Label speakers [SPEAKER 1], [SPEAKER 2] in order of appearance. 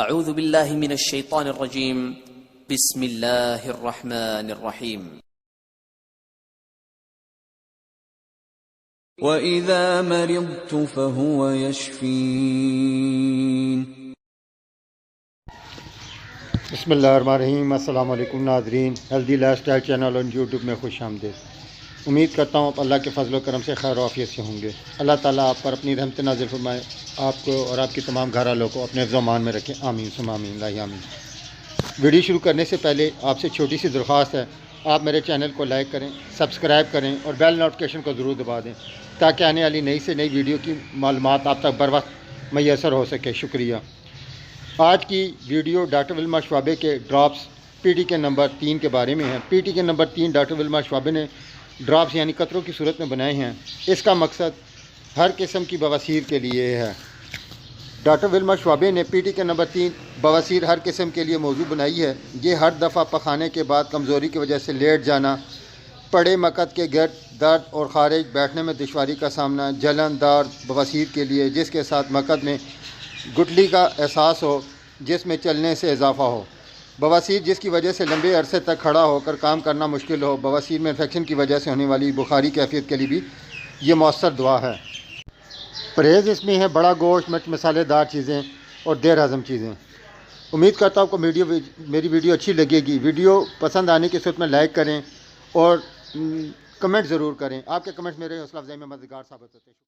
[SPEAKER 1] اعوذ باللہ من الشیطان الرجیم بسم اللہ الرحمن الرحیم
[SPEAKER 2] وَإِذَا مَرِضْتُ فَهُوَ يَشْفِينِ۔
[SPEAKER 3] بسم اللہ الرحمن الرحیم۔ السلام علیکم ناظرین، ہیلدی لائف سٹائل چینل اور یوٹیوب میں خوش آمدید۔ امید کرتا ہوں آپ اللہ کے فضل و کرم سے خیر و عافیت سے ہوں گے۔ اللہ تعالیٰ آپ پر اپنی رحمت نازل فرمائے، آپ کو اور آپ کی تمام گھر والوں کو اپنے حفظ و امان میں رکھیں، آمین ثم آمین لا آمین۔ ویڈیو شروع کرنے سے پہلے آپ سے چھوٹی سی درخواست ہے، آپ میرے چینل کو لائک کریں، سبسکرائب کریں اور بیل نوٹیفیکیشن کو ضرور دبا دیں تاکہ آنے والی نئی سے نئی ویڈیو کی معلومات آپ تک بر وقت میسر ہو سکے۔ شکریہ۔ آج کی ویڈیو ڈاکٹر ولمار شوابے کے ڈراپس PTK نمبر 3 کے بارے میں ہے۔ PTK نمبر 3 ڈاکٹر ولمار شوابے نے ڈراپس یعنی قطروں کی صورت میں بنائے ہیں۔ اس کا مقصد ہر قسم کی بواسیر کے لیے ہے۔ ڈاکٹر ولمار شوابے نے PTK نمبر 3 بواسیر ہر قسم کے لیے موضوع بنائی ہے۔ یہ ہر دفعہ پخانے کے بعد کمزوری کی وجہ سے لیٹ جانا، پڑے مقد کے گرد درد اور خارج، بیٹھنے میں دشواری کا سامنا، جلن دار بواسیر کے لیے جس کے ساتھ مقد میں گٹھلی کا احساس ہو، جس میں چلنے سے اضافہ ہو، بواسیر جس کی وجہ سے لمبے عرصے تک کھڑا ہو کر کام کرنا مشکل ہو، بواسیر میں انفیکشن کی وجہ سے ہونے والی بخاری کیفیت کے لیے بھی یہ مؤثر دوا ہے۔ پرہیز اس میں ہے بڑا گوشت، مرچ مسالے دار چیزیں اور دیر ہضم چیزیں۔ امید کرتا ہوں آپ کو میری ویڈیو اچھی لگے گی۔ ویڈیو پسند آنے کی صورت میں لائک کریں اور کمنٹ ضرور کریں۔ آپ کے کمنٹ میرے حوصلہ افزائی میں مددگار ثابت ہوتے ہیں۔